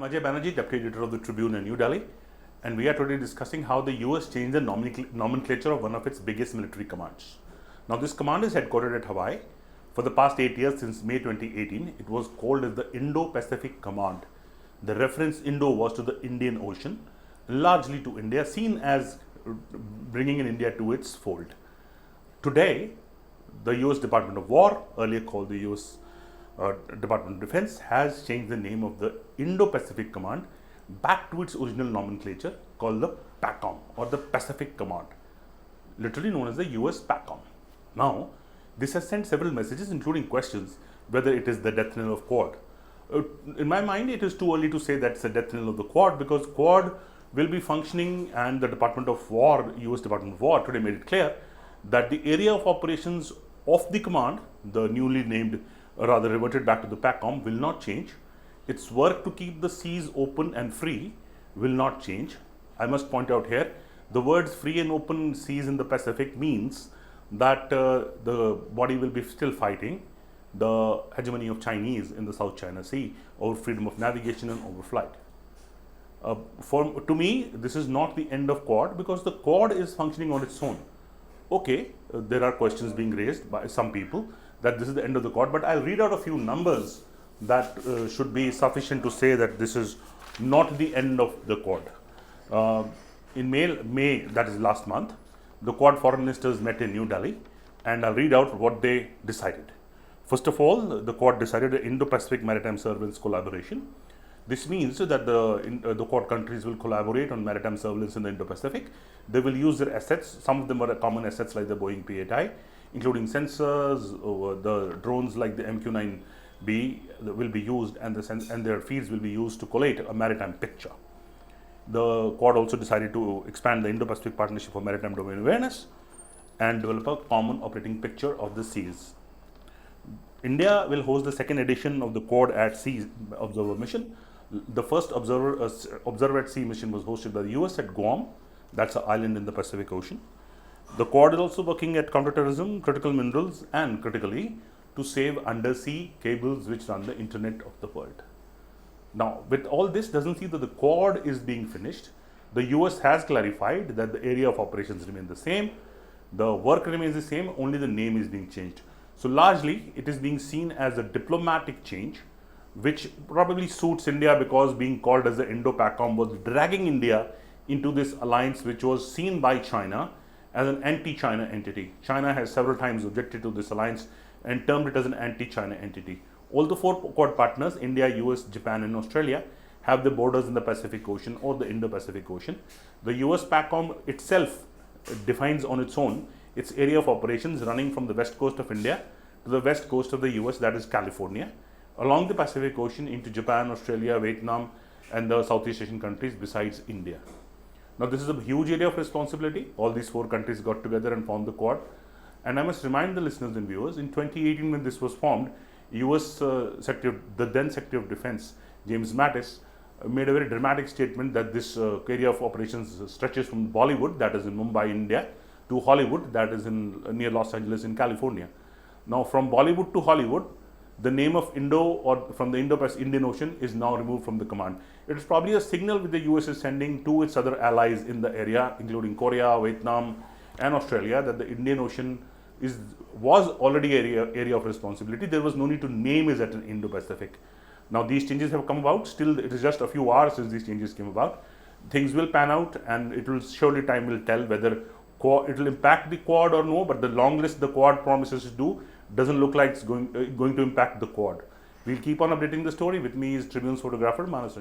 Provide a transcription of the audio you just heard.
I'm Ajay Banerjee, Deputy Editor of the Tribune in New Delhi, and we are today discussing how the US changed the nomenclature of one of its biggest military commands. Now, this command is headquartered at Hawaii. For the past 8 years, since May 2018, it was called as the Indo-Pacific Command. The reference Indo was to the Indian Ocean, largely to India, seen as bringing in India to its fold. Today, the US Department of War, earlier called the US Department of Defense, has changed the name of the Indo-Pacific Command back to its original nomenclature called the PACOM, or the Pacific Command, literally known as the US-Pacom. Now, this has sent several messages, including questions whether it is the death knell of Quad. In my mind, it is too early to say that's the death knell of the Quad, because Quad will be functioning, and the Department of War, US Department of War, today made it clear that the area of operations of the command, the newly named, rather reverted back to the PACOM, will not change. Its work to keep the seas open and free will not change. I must point out here, the words free and open seas in the Pacific means that the body will be still fighting the hegemony of Chinese in the South China Sea over freedom of navigation and overflight. To me, this is not the end of Quad, because the Quad is functioning on its own. Okay, there are questions being raised by some people that this is the end of the Quad, but I'll read out a few numbers that should be sufficient to say that this is not the end of the Quad. In May, that is last month, the Quad foreign ministers met in New Delhi, and I'll read out what they decided. First of all, the Quad decided an Indo-Pacific maritime surveillance collaboration. This means that the Quad countries will collaborate on maritime surveillance in the Indo-Pacific. They will use their assets. Some of them are common assets like the Boeing P-8I, including sensors, the drones like the MQ-9B will be used, and their feeds will be used to collate a maritime picture. The Quad also decided to expand the Indo-Pacific Partnership for Maritime Domain Awareness and develop a common operating picture of the seas. India will host the second edition of the Quad at Sea Observer Mission. The first Observer at Sea mission was hosted by the US at Guam. That's an island in the Pacific Ocean. The Quad is also working at counterterrorism, critical minerals, and critically to save undersea cables which run the internet of the world. Now, with all this, doesn't see that the Quad is being finished. The US has clarified that the area of operations remain the same. The work remains the same, only the name is being changed. So largely, it is being seen as a diplomatic change, which probably suits India, because being called as the Indo-Pacom was dragging India into this alliance, which was seen by China as an anti-China entity. China has several times objected to this alliance and termed it as an anti-China entity. All the four Quad partners, India, US, Japan, and Australia, have their borders in the Pacific Ocean or the Indo-Pacific Ocean. The US-Pacom itself defines on its own its area of operations running from the west coast of India to the west coast of the US, that is California, along the Pacific Ocean into Japan, Australia, Vietnam, and the Southeast Asian countries besides India. Now, this is a huge area of responsibility. All these four countries got together and formed the Quad. And I must remind the listeners and viewers, in 2018, when this was formed, US the then Secretary of Defense, James Mattis, made a very dramatic statement that this area of operations stretches from Bollywood, that is in Mumbai, India, to Hollywood, that is near Los Angeles in California. Now, from Bollywood to Hollywood, the name of Indo, or from the Indian Ocean, is now removed from the command. It is probably a signal which the US is sending to its other allies in the area, including Korea, Vietnam, and Australia, that the Indian Ocean was already area of responsibility. There was no need to name it as an Indo-Pacific. Now, these changes have come about. Still, it is just a few hours since these changes came about. Things will pan out, and it will surely, time will tell whether it will impact the Quad or no. But the long list the Quad promises to do doesn't look like it's going to impact the Quad. We'll keep on updating the story. With me is Tribune's photographer, Mattis.